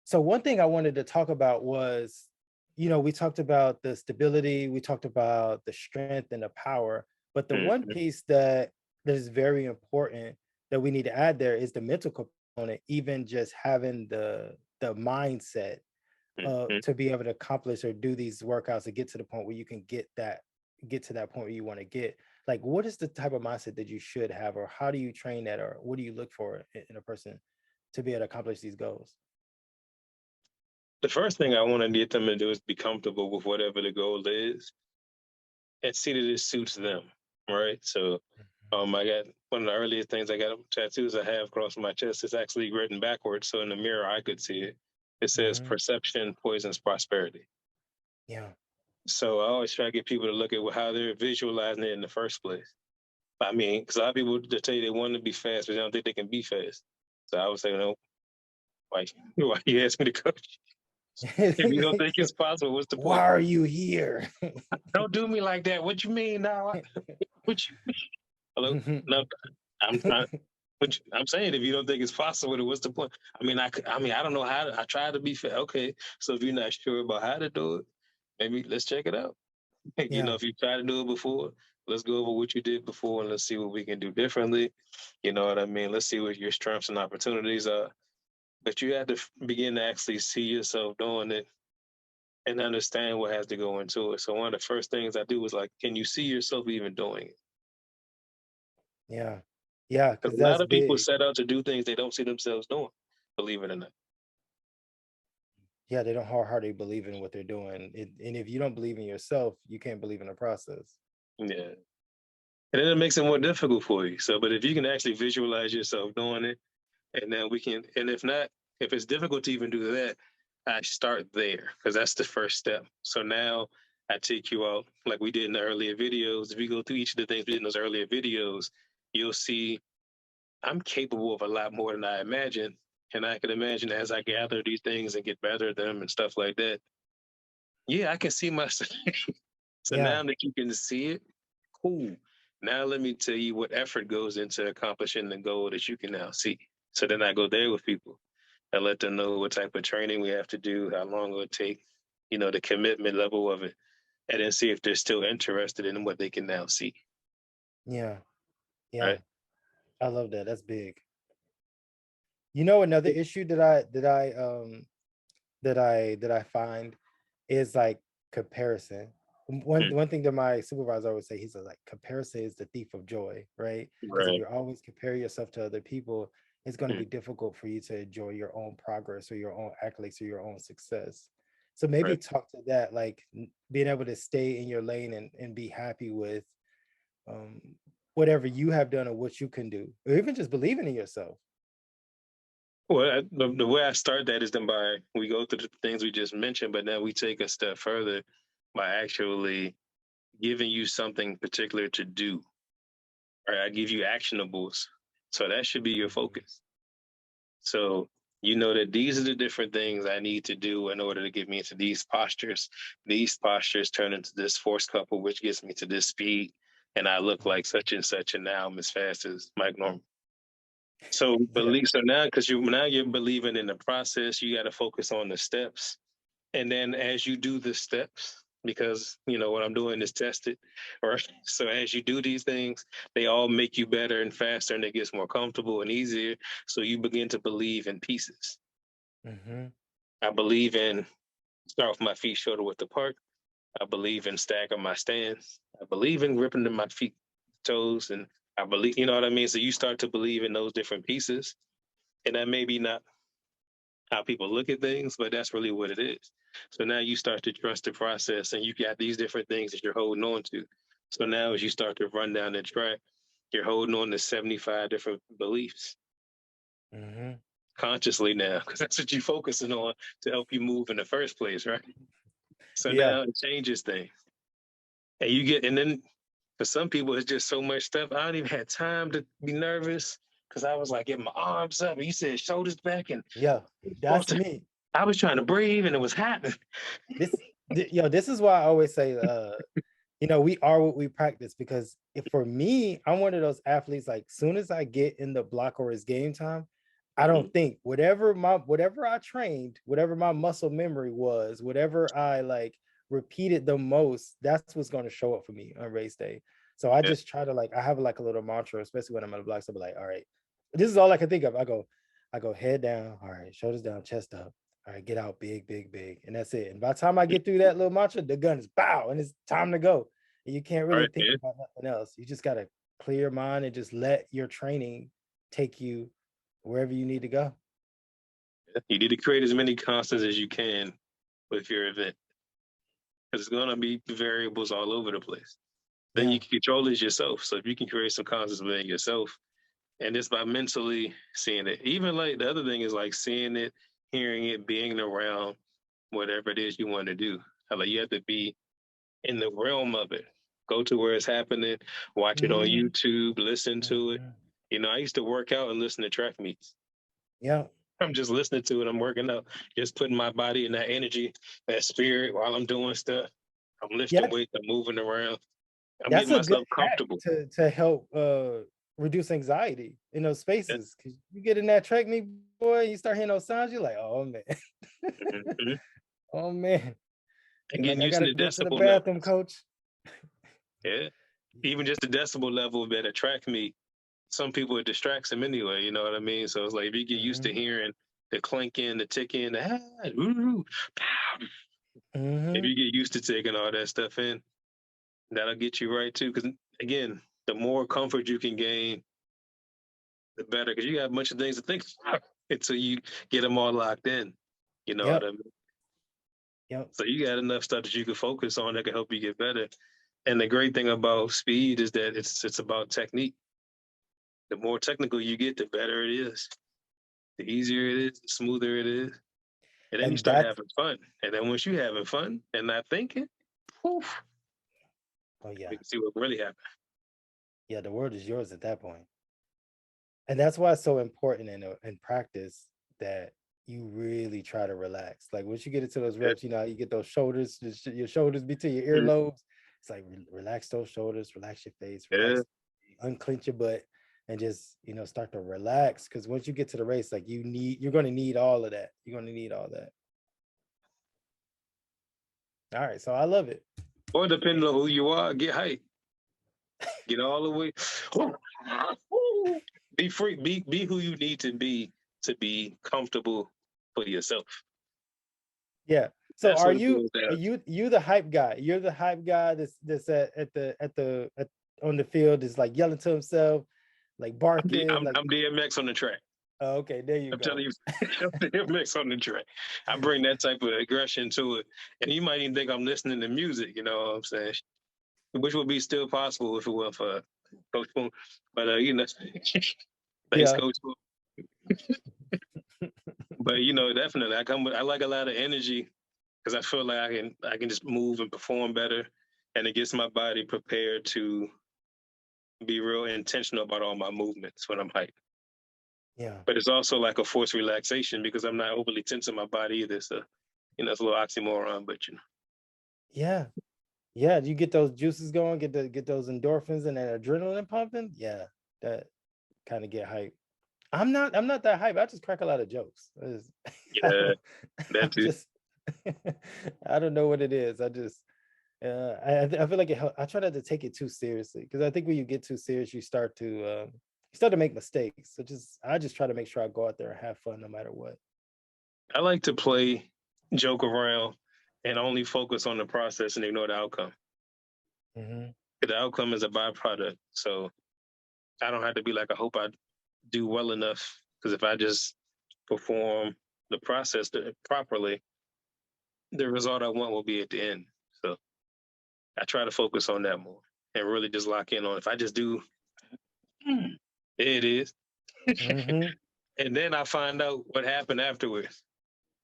So one thing I wanted to talk about was, we talked about the stability, we talked about the strength and the power, but the one Mhm, piece that is very important that we need to add there is the mental component, even just having the mindset mhm. to be able to accomplish or do these workouts to get to the point where you can get to that point where you want to get. Like, what is the type of mindset that you should have, or how do you train that, or what do you look for in a person to be able to accomplish these goals? The first thing I wanna get them to do is be comfortable with whatever the goal is and see that it suits them, right? So, I got one of the earliest things I got tattoos I have across my chest is actually written backwards, so in the mirror, I could see it. It says, Mhm. "Perception poisons prosperity." Yeah. So I always try to get people to look at how they're visualizing it in the first place. I mean, because a lot of people just tell you they want to be fast, but they don't think they can be fast. So I would say, no, why, why you ask me to coach? If you don't think it's possible, what's the Why point? are you here? Don't do me like that. What you mean now? What you hello? No, I'm trying. I'm saying if you don't think it's possible, then what's the point? I mean, I mean, I don't know how. I try to be fair. Okay, so if you're not sure about how to do it, maybe let's check it out. Yeah, If you tried to do it before, let's go over what you did before and let's see what we can do differently. You know what I mean? Let's see what your strengths and opportunities are. But you have to begin to actually see yourself doing it and understand what has to go into it. So one of the first things I do is like, can you see yourself even doing it? yeah, yeah, Because because a lot that's of people big. set out to do things they don't see themselves doing, believe it or not. Yeah, they don't wholeheartedly believe in what they're doing, and if you don't believe in yourself, you can't believe in the process. Yeah. And then it makes it more difficult for you. So, but if you can actually visualize yourself doing it, and then we can, and if not, if it's difficult to even do that, I start there because that's the first step. So now I take you out like we did in the earlier videos. If you go through each of the things we did in those earlier videos, you'll see I'm capable of a lot more than I imagined. And I can imagine as I gather these things and get better at them and stuff like that, yeah, I can see myself. So Yeah, now that you can see it, cool. Now let me tell you what effort goes into accomplishing the goal that you can now see. So then I go there with people. I let them know what type of training we have to do, how long it would take, the commitment level of it, and then see if they're still interested in what they can now see. yeah, yeah. Right. I love that. That's big. Another issue that I find is like comparison. One Mm, one thing that my supervisor always say, he says like comparison is the thief of joy, right? Because if right. you're always comparing yourself to other people, it's going to Mm, be difficult for you to enjoy your own progress or your own accolades or your own success. So maybe right. talk to that, like being able to stay in your lane and be happy with um, whatever you have done or what you can do, or even just believing in yourself. Well, the way I start that is then by we go through the things we just mentioned, but now we take a step further by actually giving you something particular to do. Right. I give you actionables. So that should be your Mhm. focus. So you know that these are the different things I need to do in order to get me into these postures. These postures turn into this force couple, which gets me to this speed. And I look like such and such, and now I'm as fast as Mike Norman. So Yeah, believe so now because you're believing in the process, you got to focus on the steps. And then as you do the steps, because what I'm doing is tested, right? So as you do these things, they all make you better and faster, and it gets more comfortable and easier. So you begin to believe in pieces. hmm, I believe in start with my feet shoulder width apart. I believe in stagger my stance. I believe in ripping to my feet toes, and I believe, you know what I mean. So you start to believe in those different pieces, and that may be not how people look at things, but that's really what it is. So now you start to trust the process and you got these different things that you're holding on to. So now as you start to run down the track, you're holding on to 75 different beliefs hmm, consciously now, because that's what you're focusing on to help you move in the first place, right? So yeah, now it changes things. And then for some people, it's just so much stuff. I don't even have time to be nervous because I was like getting my arms up and you said shoulders back and yeah. That's me. I was trying to breathe and it was happening. This is why I always say, we are what we practice. Because if for me, I'm one of those athletes. Like, soon as I get in the block or it's game time, I don't think whatever I trained, whatever my muscle memory was, whatever I like repeated the most, that's what's going to show up for me on race day. So I Yeah. just try to like I have like a little mantra, especially when I'm at the blocks. I'll be like, all right, this is all I can think of. I go head down, all right, shoulders down, chest up. All right, get out big, big, big. And that's it. And by the time I get through that little mantra, the gun is bow and it's time to go. And you can't All really right. think Yeah. about nothing else. You just gotta clear your mind and just let your training take you wherever you need to go. You need to create as many constants as you can with your event because it's going to be variables all over the place. Then Yeah. you can control it yourself. So if you can create some constants within yourself, and it's by mentally seeing it. Even like the other thing is like seeing it, hearing it, being around whatever it is you want to do. Like you have to be in the realm of it. Go to where it's happening, watch it on Mhm. YouTube, listen to it. Mhm. I used to work out and listen to track meets. Yeah. I'm just listening to it. I'm working out, just putting my body in that energy, that spirit while I'm doing stuff. I'm lifting Yeah. weights, I'm moving around. I'm That's getting a good myself hack comfortable. to help reduce anxiety in those Yeah. spaces. Cause you get in that track meet, boy, you start hearing those sounds, you're like, oh man. Mhm. Oh man. And You're like, getting I used to gotta the go to the decibel bathroom, levels. coach. Yeah. Even just the decibel level that attract me, some people it distracts them anyway. You know what I mean? So it's like if you get used to Mhm. hearing the clinking, the ticking, the ooh, pow, if Mhm. you get used to taking all that stuff in, that'll get you right too. Because again, the more comfort you can gain, the better. Because you got a bunch of things to think about until you get them all locked in. You know what Yep. I mean? Yep. So you got enough stuff that you can focus on that can help you get better. And the great thing about speed is that it's about technique. The more technical you get, the better it is. The easier it is, the smoother it is. And then you And start that's having fun. And then once you're having fun and not thinking, poof, oh we yeah. can see what really happened. Yeah, the word is yours at that point. And that's why it's so important in practice that you really try to relax. Like once you get into those Yeah. reps, you get those shoulders, your shoulders between your Mhm. earlobes. It's like relax those shoulders, relax your face, Yeah. relax, unclench your butt, and just start to relax. Because once you get to the race, like you're going to need all of that. You're going to need all that. All right, so I love it. Or depending on who you are, get hype. Get all the way. Be free. Be who you need to be comfortable for yourself. Yeah. So That's are what it you boils are down. you the hype guy? You're the hype guy that's on the field is like yelling to himself, like barking, like I'm DMX on the track. oh, okay, there you I'm telling go. you, I'm DMX on the track. I bring that type of aggression to it, and you might even think I'm listening to music. You know what I'm saying? Which would be still possible if it were for Coach Boone. But thanks, Yeah. Coach Boone. But definitely, I like a lot of energy because I feel like I can just move and perform better, and it gets my body prepared to be real intentional about all my movements when I'm hyped. Yeah. But it's also like a forced relaxation because I'm not overly tensing my body either. So it's a little oxymoron, but Yeah. Yeah. You get those juices going, get those endorphins and that adrenaline pumping. Yeah. That kind of get hype. I'm not that hype. I just crack a lot of jokes. I yeah, don't, I'm that too. just I don't know what it is. I just I feel like I try not to take it too seriously because I think when you get too serious, you start to make mistakes. So I just try to make sure I go out there and have fun no matter what. I like to play, joke around, and only focus on the process and ignore the outcome. Hmm. The outcome is a byproduct. So I don't have to be like, I hope I do well enough. Because if I just perform the process properly, the result I want will be at the end. So I try to focus on that more and really just lock in on if I just do, there it is. Hmm. And then I find out what happened afterwards.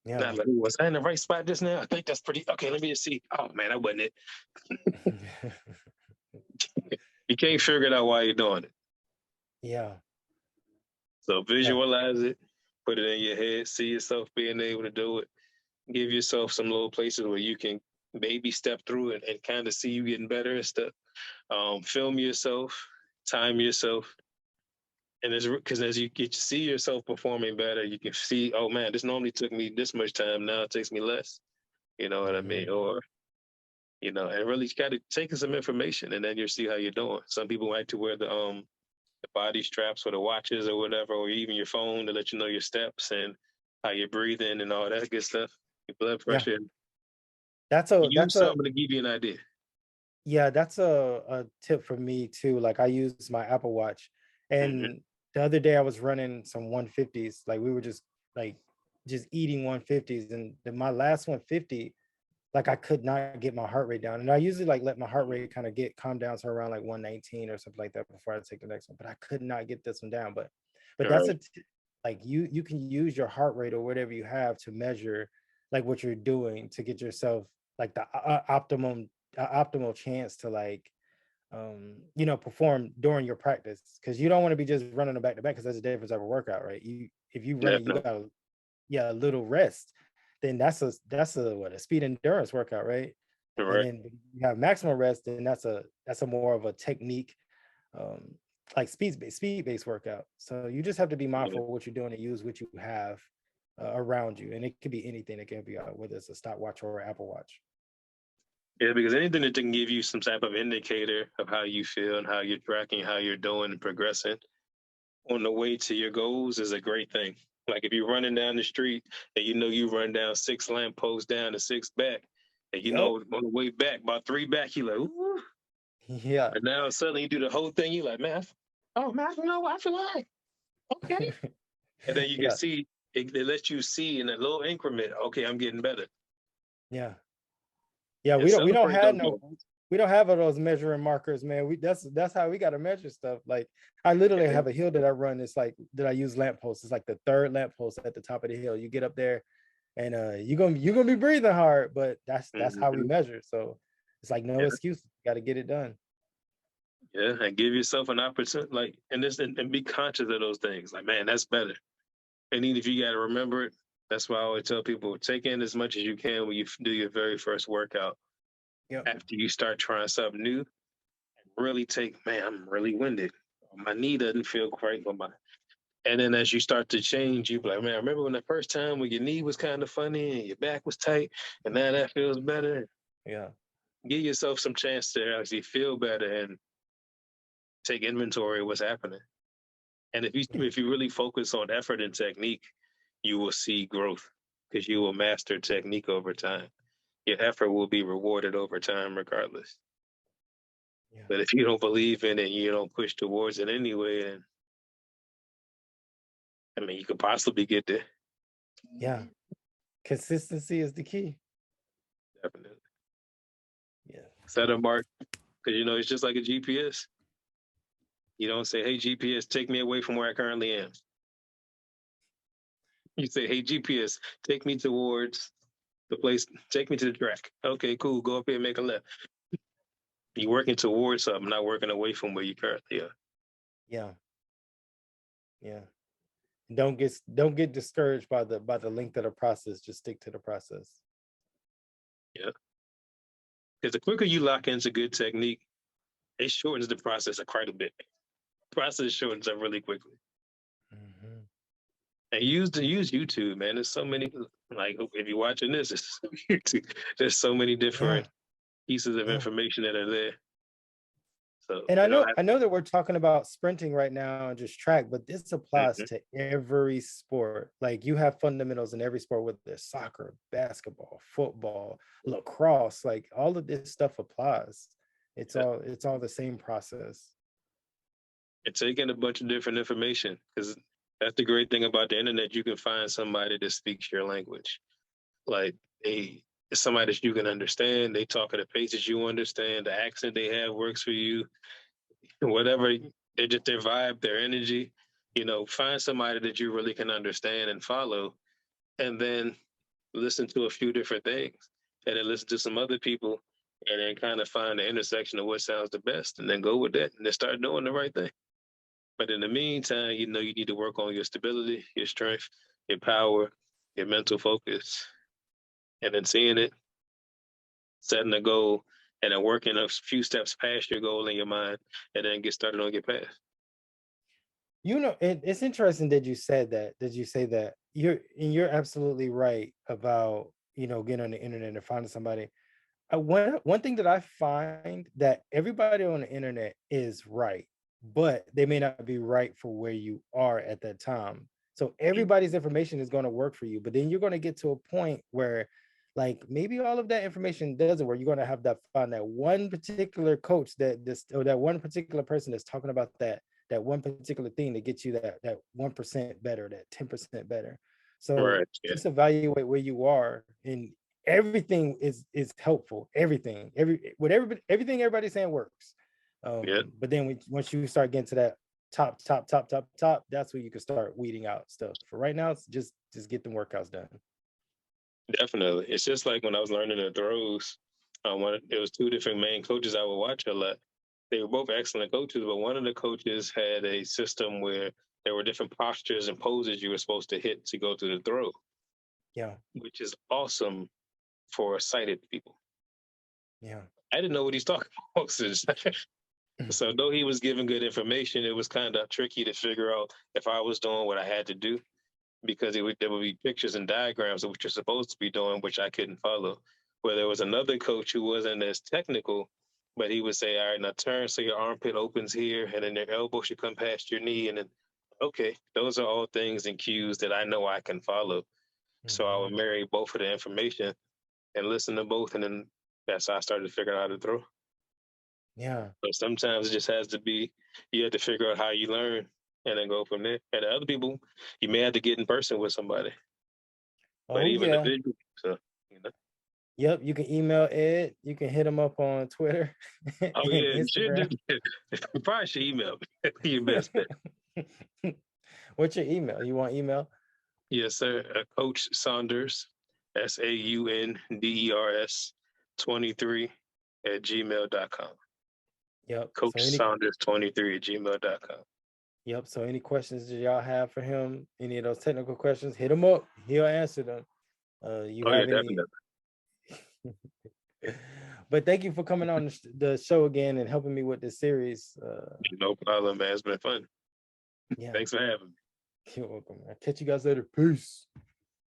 Yeah. Not like, was I in the right spot just now? I think that's pretty okay. Let me just see. Oh man, that wasn't it. You can't figure it out while you're doing it. Yeah. So Yeah. visualize it, put it in your head, see yourself being able to do it. Give yourself some little places where you can maybe step through it and kind of see you getting better and stuff. Film yourself, time yourself, And it's because as you get to see yourself performing better, you can see, oh man, this normally took me this much time. Now it takes me less. You know what I mean? Mhm. Or and really got to take in some information, and then you'll see how you're doing. Some people like to wear the body straps or the watches or whatever, or even your phone to let you know your steps and how you're breathing and all that good stuff. Your blood Yeah, pressure. that's Use a something to give you an idea. yeah, that's a tip for me too. Like I use my Apple Watch, Hmm. and the other day I was running some 150s. Like we were like just eating 150s, and then my last 150, like I could not get my heart rate down. And I usually like let my heart rate kind of get calm down to around like 119 or something like that before I take the next one. But I could not get this one down. But All that's right. like you can use your heart rate or whatever you have to measure like what you're doing to get yourself like the optimal chance to like perform during your practice, because you don't want to be just running them back to back, because that's a different type of workout, right? You if you run it, you Definitely. got yeah, a little rest, then that's a what, a speed endurance workout, right? All And right. then you have maximum rest, and that's a more of a technique, um, like speed based workout. So you just have to be Yeah. mindful of what you're doing and use what you have around you, and it could be anything. It can be whether it's a stopwatch or an Apple Watch. Yeah, because anything that can give you some type of indicator of how you feel and how you're tracking, how you're doing and progressing on the way to your goals is a great thing. Like if you're running down the street and you know you run down 6 lampposts down and 6 back, and Yep. on the way back, about 3 back, you like, ooh. Yeah. And now suddenly you do the whole thing, you like, man, oh man, you know what I feel like. Okay. And then you can Yeah. see it lets you see in a little increment, okay, I'm getting better. Yeah. Yeah. And We don't celebrate have those no moments. we don't have all those measuring markers, man. That's how we got to measure stuff. Like I literally Yeah. have a hill that I run. It's like that I use lampposts. It's like the third lamppost at the top of the hill. You get up there, and you're gonna be breathing hard, but that's how we Mhm. measure. So it's like no Yeah. excuse. Got to get it done. Yeah. And give yourself an opportunity, like, and be conscious of those things. Like, man, that's better. And even if you got to remember it, that's why I always tell people take in as much as you can when you do your very first workout. Yep. After you start trying something new, really man, I'm really winded. My knee doesn't feel quite, and then as you start to change, you be like, man, I remember when the first time when your knee was kind of funny and your back was tight, and now that feels better. Yeah. Give yourself some chance to actually feel better and take inventory of what's happening. And if you really focus on effort and technique, you will see growth because you will master technique over time. Your effort will be rewarded over time, regardless. Yeah. But if you don't believe in it, you don't push towards it anyway, then I mean, you could possibly get there. Yeah. Consistency is the key. Definitely. Yeah. Set a mark because it's just like a GPS. You don't say, "Hey GPS, take me away from where I currently am." You say, "Hey GPS, take me towards the place. Take me to the track." Okay, cool. Go up here and make a left. You're working towards something, not working away from where you currently are. Yeah. Yeah. Don't get discouraged by the length of the process. Just stick to the process. Yeah, because the quicker you lock into good technique, it shortens the process quite a bit. Process shortens up really quickly. Mhm. And use YouTube, man. There's so many, like, if you're watching this, it's YouTube. There's so many Yeah. different pieces of Yeah. information that are there. So And I they don't know have. I know that we're talking about sprinting right now and just track, but this applies Mhm. to every sport. Like you have fundamentals in every sport, whether it's soccer, basketball, football, lacrosse, like all of this stuff applies. Yeah. It's all the same process. And taking a bunch of different information because that's the great thing about the internet. You can find somebody that speaks your language. Like they, it's somebody that you can understand. They talk at a pace that you understand. The accent they have works for you. Whatever, they just their vibe, their energy. Find somebody that you really can understand and follow, and then listen to a few different things, and then listen to some other people, and then kind of find the intersection of what sounds the best, and then go with that, and then start doing the right thing. But in the meantime, you need to work on your stability, your strength, your power, your mental focus, and then seeing it, setting a goal, and then working a few steps past your goal in your mind, and then get started on your path. It's interesting that you said that. Did you say that? You're absolutely right about, getting on the internet and finding somebody. One thing that I find that everybody on the internet is right, but they may not be right for where you are at that time. So everybody's information is going to work for you, but then you're going to get to a point where, like, maybe all of that information doesn't work. You're going to have that find that one particular coach or that one particular person that's talking about that one particular thing to get you that 1% better, that 10% better. So Right. Yeah. just evaluate where you are, and everything is helpful. Everything everybody's saying works. Yeah. But then once you start getting to that top, that's where you can start weeding out stuff. For right now, it's just get the workouts done. Definitely. It's just like when I was learning the throws. There was two different main coaches I would watch a lot. They were both excellent coaches, but one of the coaches had a system where there were different postures and poses you were supposed to hit to go to the throw, Yeah, which is awesome for sighted people. yeah. I didn't know what he's talking about. So though he was giving good information, it was kind of tricky to figure out if I was doing what I had to do because there would be pictures and diagrams of what you're supposed to be doing, which I couldn't follow. Where there was another coach who wasn't as technical, but he would say, "All right, now turn so your armpit opens here, and then your elbow should come past your knee." And then, okay, those are all things and cues that I know I can follow. So I would Mhm. marry both of the information and listen to both, and then that's how I started to figure out how to throw. Yeah. But sometimes it just has to be you have to figure out how you learn and then go from there. And the other people, you may have to get in person with somebody, but Oh even the yeah. visual. So you know, Yep. You can email Ed. You can hit him up on Twitter oh and yeah, you should do Instagram. that. You probably should email me. Your best bet. What's your email? You want email? Yes, sir. Coach Saunders, SAUNDERS 23 at gmail.com. Yep. Coach Saunders 23 at gmail.com. So any questions that y'all have for him, any of those technical questions, hit him up. He'll answer them. You Oh yeah, have any? definitely. But thank you for coming on the show again and helping me with this series. No problem, man. It's been fun. Yeah, Thanks for having me. you're welcome. I'll catch you guys later. Peace.